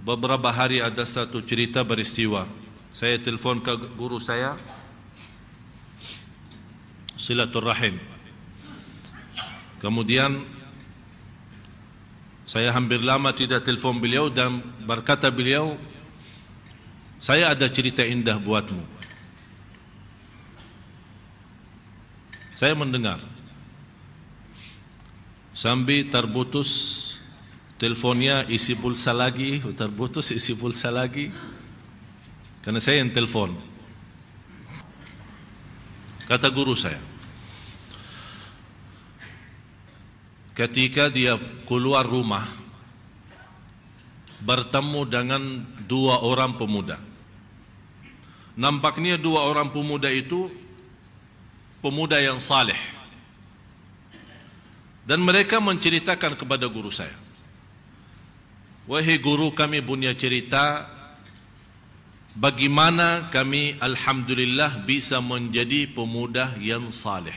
Beberapa hari ada satu cerita beristiwa. Saya telefon ke guru saya, silaturrahim. Kemudian saya hampir lama tidak telefon beliau dan berkata beliau, saya ada cerita indah buatmu. Saya mendengar. Sambil terputus teleponnya, isi pulsa lagi, terputus isi pulsa lagi. Karena saya yang telepon. Kata guru saya, ketika dia keluar rumah, bertemu dengan dua orang pemuda. Nampaknya dua orang pemuda itu pemuda yang saleh. Dan mereka menceritakan kepada guru saya, wahai guru, kami punya cerita bagaimana kami alhamdulillah bisa menjadi pemuda yang saleh.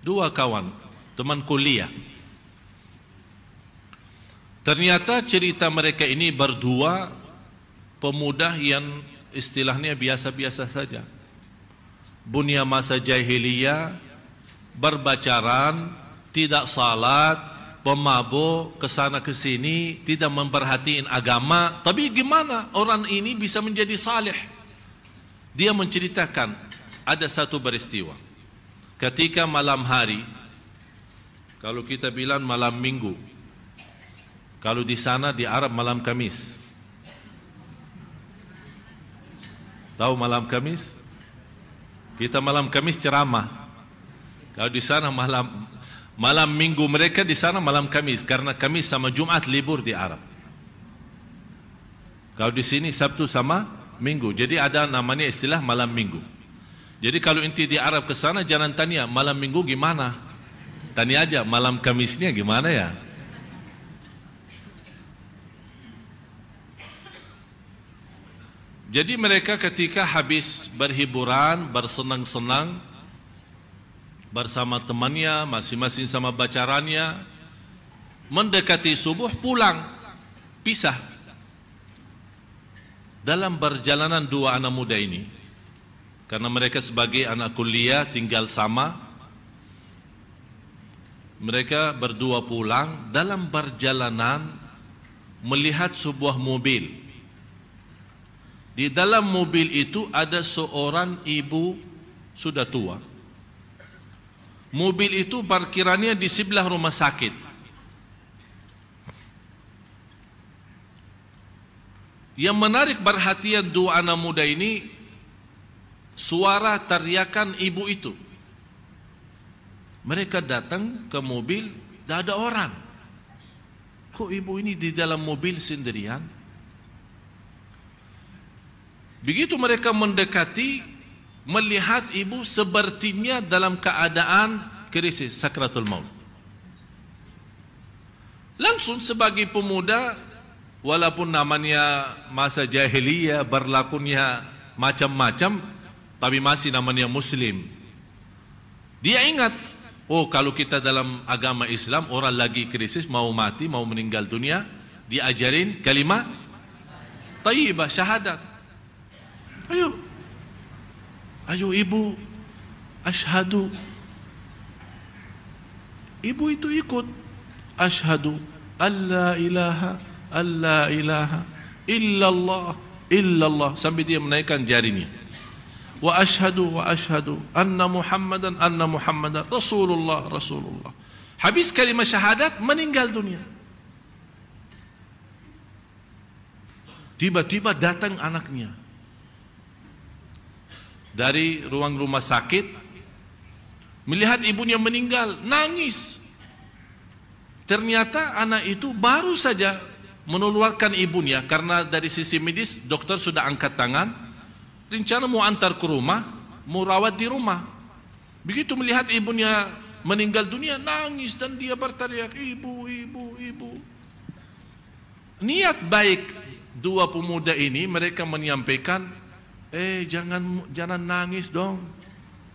Dua kawan, teman kuliah. Ternyata cerita mereka ini berdua pemuda yang istilahnya biasa-biasa saja. Bunya masa jahiliyah, berpacaran, tidak salat, pemabuk, kesana kesini, tidak memperhatiin agama. Tapi gimana orang ini bisa menjadi saleh? Dia menceritakan ada satu peristiwa. Ketika malam hari, kalau kita bilang malam minggu, kalau di sana di Arab malam Kamis. Tahu malam Kamis? Kita malam Kamis ceramah. Kalau di sana malam minggu, mereka di sana malam Kamis, karena Kamis sama Jumat libur di Arab. Kalau di sini Sabtu sama Minggu. Jadi ada namanya istilah malam minggu. Jadi kalau inti di Arab ke sana jangan tanya malam minggu gimana. Tanya aja malam Kamisnya gimana ya. Jadi mereka ketika habis berhiburan, bersenang-senang bersama temannya, masing-masing sama bacarannya, mendekati subuh pulang, pisah. Dalam perjalanan dua anak muda ini, karena mereka sebagai anak kuliah tinggal sama, mereka berdua pulang. Dalam perjalanan melihat sebuah mobil. Di dalam mobil itu ada seorang ibu sudah tua. Mobil itu parkirannya di sebelah rumah sakit. Yang menarik perhatian dua anak muda ini, suara teriakan ibu itu. Mereka datang ke mobil, tidak ada orang. Kok ibu ini di dalam mobil sendirian? Begitu mereka mendekati, melihat ibu sepertinya dalam keadaan krisis, sakratul maut. Langsung sebagai pemuda, walaupun namanya masa jahiliyah, berlakunya macam-macam, tapi masih namanya muslim. Dia ingat, oh kalau kita dalam agama Islam, orang lagi krisis, mau mati, mau meninggal dunia, diajarin kalimat thayyibah, syahadat. Ayo ibu, asyhadu. Ibu itu ikut, asyhadu alla ilaha illallah sampai dia menaikkan jarinya. Wa asyhadu anna muhammadan rasulullah. Habis kalimat syahadat, meninggal dunia. Tiba-tiba datang anaknya dari ruang rumah sakit, melihat ibunya meninggal, nangis. Ternyata anak itu baru saja mengeluarkan ibunya, karena dari sisi medis dokter sudah angkat tangan, rencana mau antar ke rumah, mau rawat di rumah. Begitu melihat ibunya meninggal dunia, nangis dan dia berteriak, ibu. Niat baik dua pemuda ini, mereka menyampaikan, jangan nangis dong,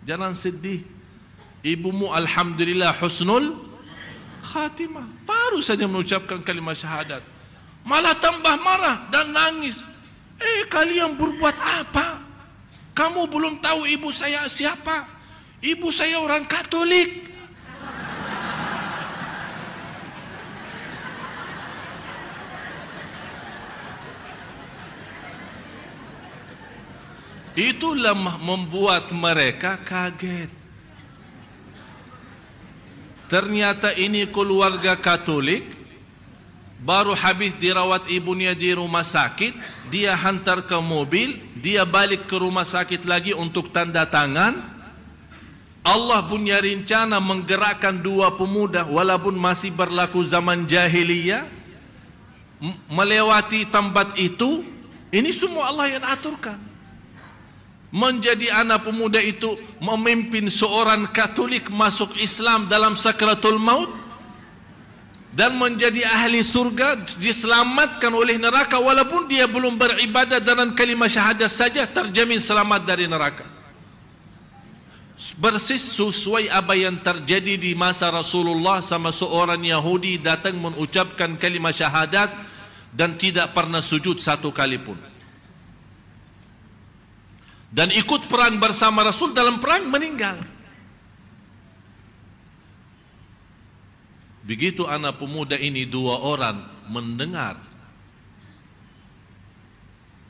jangan sedih. Ibumu alhamdulillah husnul khatimah, baru saja mengucapkan kalimat syahadat. malah tambah marah dan nangis. Kalian berbuat apa? Kamu belum tahu ibu saya siapa? Ibu saya orang Katolik. Itulah membuat mereka kaget. Ternyata ini keluarga Katolik, baru habis dirawat ibunya di rumah sakit, dia hantar ke mobil, dia balik ke rumah sakit lagi untuk tanda tangan. Allah punya rencana menggerakkan dua pemuda walaupun masih berlaku zaman jahiliyah, melewati tempat itu. Ini semua Allah yang aturkan. Menjadi anak pemuda itu memimpin seorang Katolik masuk Islam dalam sakratul maut, dan menjadi ahli surga, diselamatkan oleh neraka walaupun dia belum beribadah dengan kalimah syahadat saja, terjamin selamat dari neraka. Persis sesuai apa yang terjadi di masa Rasulullah, sama seorang Yahudi datang mengucapkan kalimah syahadat dan tidak pernah sujud satu kali pun, dan ikut perang bersama Rasul, dalam perang meninggal. Begitu anak pemuda ini dua orang mendengar,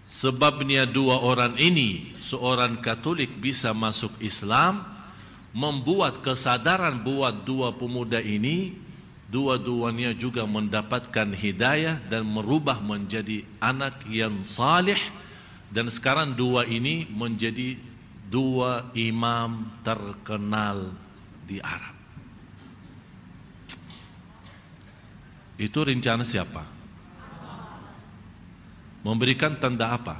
sebabnya dua orang ini, seorang Katolik bisa masuk Islam, membuat kesadaran buat dua pemuda ini, dua-duanya juga mendapatkan hidayah dan merubah menjadi anak yang saleh. Dan sekarang dua ini menjadi dua imam terkenal di Arab. Itu rencana siapa? Memberikan tanda apa?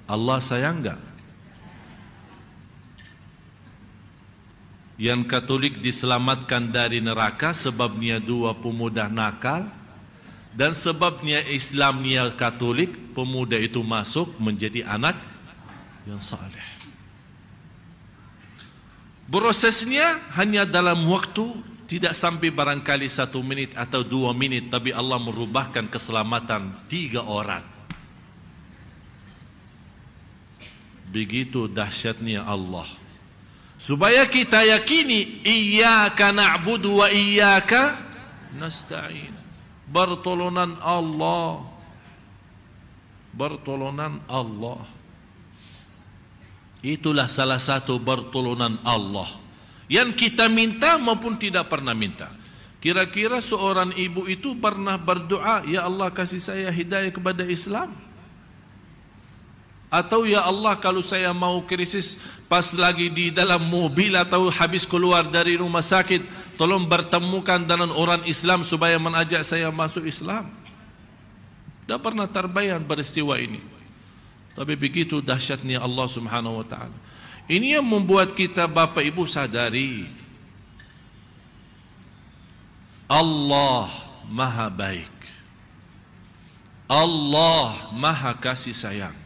Allah sayang enggak? Yang Katolik diselamatkan dari neraka sebabnya dua pemuda nakal, dan sebabnya Islamnya Katolik, pemuda itu masuk menjadi anak yang saleh. Prosesnya hanya dalam waktu tidak sampai barangkali 1 menit atau 2 menit, tapi Allah merubahkan keselamatan 3 orang. Begitu dahsyatnya Allah. Supaya kita yakini, iyyaka na'budu wa iyyaka nasta'in. Pertolongan Allah, pertolongan Allah. Itulah salah satu pertolongan Allah yang kita minta maupun tidak pernah minta. Kira-kira seorang ibu itu pernah berdoa, ya Allah kasih saya hidayah kepada Islam? Atau ya Allah kalau saya mau krisis pas lagi di dalam mobil atau habis keluar dari rumah sakit, tolong bertemukan dengan orang Islam supaya mengajak saya masuk Islam. Tidak pernah terbayang peristiwa ini. Tapi begitu dahsyatnya Allah Subhanahu wa ta'ala. Ini yang membuat kita Bapak Ibu sadari, Allah Maha Baik, Allah Maha Kasih Sayang.